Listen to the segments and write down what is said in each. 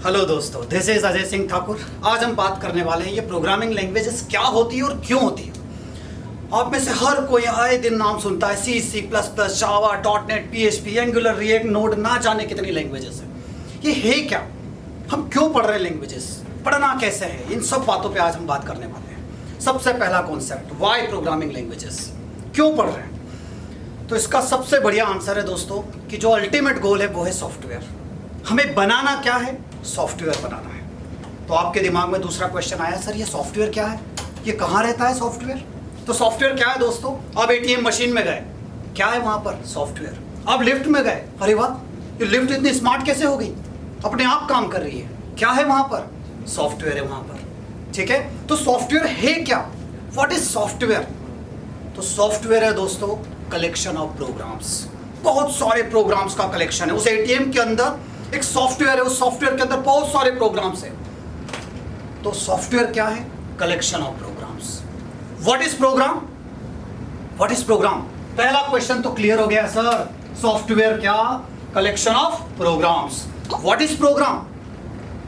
Hello दोस्तों, this is Ajay Singh Thakur. आज हम बात करने वाले हैं ये प्रोग्रामिंग लैंग्वेजेस क्या होती है और क्यों होती है। आप में से हर कोई आए दिन नाम सुनता है C plus plus, Java, dot net, PHP, Angular, React, Node, ना जाने कितनी लैंग्वेजेस है। ये है क्या, हम क्यों पढ़ रहे हैं लैंग्वेजेस, पढ़ना कैसे है, इन सब बातों पे आज हम बात करने वाले हैं। सबसे पहला कॉन्सेप्ट, वाई प्रोग्रामिंग लैंग्वेजेस, क्यों पढ़ रहे हैं। तो इसका सबसे बढ़िया आंसर है दोस्तों कि जो अल्टीमेट गोल है वो है सॉफ्टवेयर। हमें बनाना क्या है, सॉफ्टवेयर बनाना है। तो आपके दिमाग में दूसरा क्वेश्चन आया, सर ये सॉफ्टवेयर क्या है, ये कहाँ रहता है सॉफ्टवेयर। तो सॉफ्टवेयर क्या है दोस्तों, आप ATM मशीन में गए, क्या है वहां पर, सॉफ्टवेयर। आप लिफ्ट में गए, अरे वाह ये लिफ्ट इतनी स्मार्ट कैसे हो गई, अपने आप काम कर रही है, क्या है वहां पर, सॉफ्टवेयर है वहां पर। ठीक है, तो सॉफ्टवेयर है क्या, व्हाट इज सॉफ्टवेयर। तो सॉफ्टवेयर है दोस्तों कलेक्शन ऑफ प्रोग्राम्स, बहुत सारे प्रोग्राम्स का कलेक्शन है। उस ATM के अंदर एक सॉफ्टवेयर है, उस सॉफ्टवेयर के अंदर बहुत सारे प्रोग्राम्स हैं। तो सॉफ्टवेयर क्या है, collection of programs. What is program, what is program, पहला क्वेश्चन तो क्लियर हो गया सर। सॉफ्टवेयर क्या, collection of programs. What is program,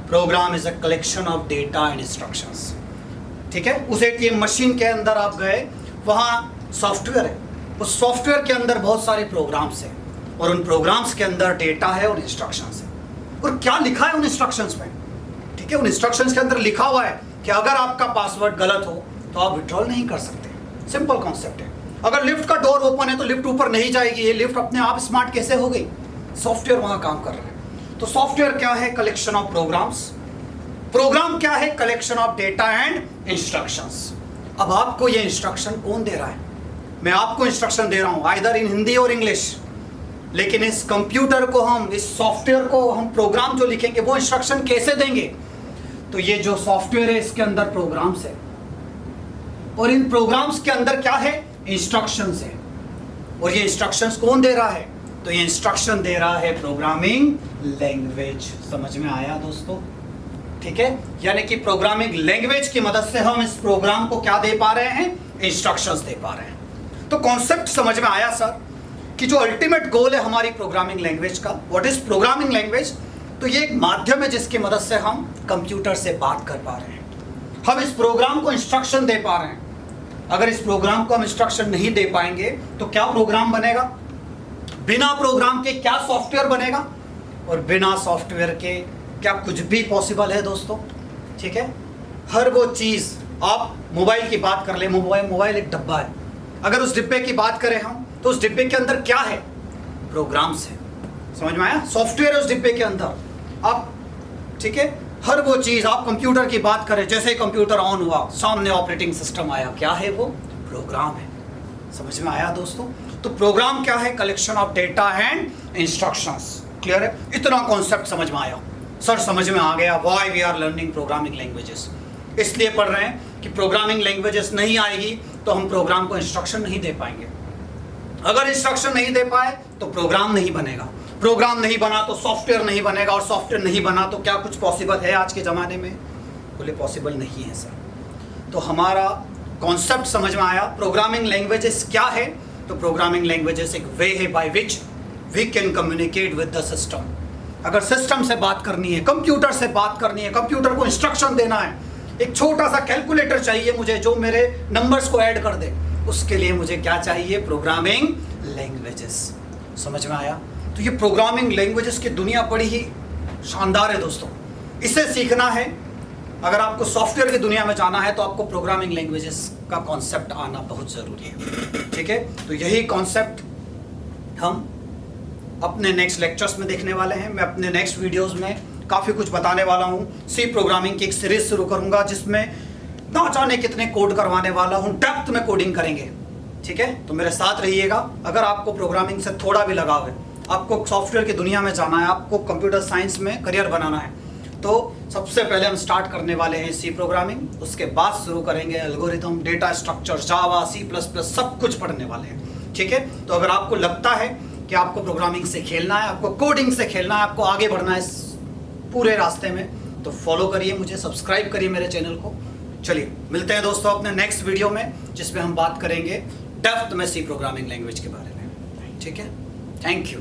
program is a collection of data and instructions. ठीक है, उस ATM मशीन के अंदर आप गए, वहां सॉफ्टवेयर है, उस सॉफ्टवेयर के अंदर बहुत सारे प्रोग्राम्स हैं और उन प्रोग्राम्स के अंदर डेटा है और इंस्ट्रक्शंस है। और क्या लिखा है उन इंस्ट्रक्शंस में, ठीक है, उन इंस्ट्रक्शंस के अंदर लिखा हुआ है कि अगर आपका पासवर्ड गलत हो तो आप विड्रॉल नहीं कर सकते। सिंपल कॉन्सेप्ट है। अगर लिफ्ट का डोर ओपन है तो लिफ्ट ऊपर नहीं जाएगी। ये लिफ्ट अपने आप स्मार्ट कैसे हो गई, सॉफ्टवेयर वहां काम कर रहा है। तो सॉफ्टवेयर क्या है, कलेक्शन ऑफ प्रोग्राम्स। प्रोग्राम क्या है, collection of data and instructions. अब आपको ये इंस्ट्रक्शन कौन दे रहा है, मैं आपको इंस्ट्रक्शन दे रहा हूं आइदर इन हिंदी और इंग्लिश। लेकिन इस कंप्यूटर को हम, इस सॉफ्टवेयर को हम प्रोग्राम जो लिखेंगे वो इंस्ट्रक्शन कैसे देंगे। तो ये जो सॉफ्टवेयर है इसके अंदर प्रोग्राम्स है और इन प्रोग्राम्स के अंदर क्या है, इंस्ट्रक्शंस है। और ये इंस्ट्रक्शंस कौन दे रहा है, तो ये इंस्ट्रक्शन दे रहा है प्रोग्रामिंग लैंग्वेज। समझ में आया दोस्तों, ठीक है। यानी कि प्रोग्रामिंग लैंग्वेज की मदद से हम इस प्रोग्राम को क्या दे पा रहे हैं, इंस्ट्रक्शंस दे पा रहे हैं। तो कॉन्सेप्ट समझ में आया सर कि जो अल्टीमेट गोल है हमारी प्रोग्रामिंग लैंग्वेज का, व्हाट इज प्रोग्रामिंग लैंग्वेज। तो ये एक माध्यम है जिसकी मदद से हम कंप्यूटर से बात कर पा रहे हैं, हम इस प्रोग्राम को इंस्ट्रक्शन दे पा रहे हैं। अगर इस प्रोग्राम को हम इंस्ट्रक्शन नहीं दे पाएंगे तो क्या प्रोग्राम बनेगा, बिना प्रोग्राम के क्या सॉफ्टवेयर बनेगा, और बिना सॉफ्टवेयर के क्या कुछ भी पॉसिबल है दोस्तों। ठीक है, हर वो चीज, आप मोबाइल की बात कर ले, मोबाइल एक डब्बा है, अगर उस डिब्बे की बात करें हम तो उस डिब्बे के अंदर क्या है, प्रोग्राम्स है। समझ में आया, सॉफ्टवेयर है उस डिब्बे के अंदर। आप, ठीक है, हर वो चीज, आप कंप्यूटर की बात करें, जैसे ही कंप्यूटर ऑन हुआ सामने ऑपरेटिंग सिस्टम आया, क्या है वो, प्रोग्राम है। समझ में आया दोस्तों। तो प्रोग्राम क्या है, collection of data and instructions. Clear है, इतना कॉन्सेप्ट समझ में आया सर, समझ में आ गया why we are learning programming languages. इसलिए पढ़ रहे हैं कि प्रोग्रामिंग लैंग्वेजेस नहीं आएगी तो हम प्रोग्राम को इंस्ट्रक्शन नहीं दे पाएंगे। अगर इंस्ट्रक्शन नहीं दे पाए तो प्रोग्राम नहीं बनेगा, प्रोग्राम नहीं बना तो सॉफ्टवेयर नहीं बनेगा, और सॉफ्टवेयर नहीं बना तो क्या कुछ पॉसिबल है आज के ज़माने में, बोले पॉसिबल नहीं है सर। तो हमारा कॉन्सेप्ट समझ में आया, प्रोग्रामिंग लैंग्वेजेस क्या है। तो प्रोग्रामिंग लैंग्वेजेस एक वे है by which we can communicate with the system. अगर सिस्टम से बात करनी है, कंप्यूटर से बात करनी है, कंप्यूटर को इंस्ट्रक्शन देना है, एक छोटा सा कैलकुलेटर चाहिए मुझे जो मेरे नंबर्स को ऐड कर दे, उसके लिए मुझे क्या चाहिए, प्रोग्रामिंग लैंग्वेजेस। समझ में आया। तो ये प्रोग्रामिंग लैंग्वेजेस की दुनिया बड़ी ही शानदार है दोस्तों, इसे सीखना है। अगर आपको सॉफ्टवेयर की दुनिया में जाना है तो आपको प्रोग्रामिंग लैंग्वेजेस का कॉन्सेप्ट आना बहुत ज़रूरी है। ठीक है, तो यही कॉन्सेप्ट हम अपने नेक्स्ट लेक्चर्स में देखने वाले हैं। मैं अपने नेक्स्ट वीडियोस में काफ़ी कुछ बताने वाला हूँ। सी प्रोग्रामिंग की एक सीरीज शुरू करूँगा जिसमें ना जाने कितने कोड करवाने वाला हूँ, डेप्थ में कोडिंग करेंगे। ठीक है, तो मेरे साथ रहिएगा। अगर आपको प्रोग्रामिंग से थोड़ा भी लगाव है, आपको सॉफ्टवेयर की दुनिया में जाना है, आपको कंप्यूटर साइंस में करियर बनाना है, तो सबसे पहले हम स्टार्ट करने वाले हैं सी प्रोग्रामिंग। उसके बाद शुरू करेंगे एल्गोरिथम, डेटा स्ट्रक्चर, जावा, C++, सब कुछ पढ़ने वाले हैं। ठीक है, तो अगर आपको लगता है कि आपको प्रोग्रामिंग से खेलना है, आपको कोडिंग से खेलना है, आपको आगे बढ़ना है इस पूरे रास्ते में, तो फॉलो करिए मुझे, सब्सक्राइब करिए मेरे चैनल को। चलिए मिलते हैं दोस्तों अपने नेक्स्ट वीडियो में, जिसमें हम बात करेंगे डेप्थ में सी प्रोग्रामिंग लैंग्वेज के बारे में। ठीक है, थैंक यू।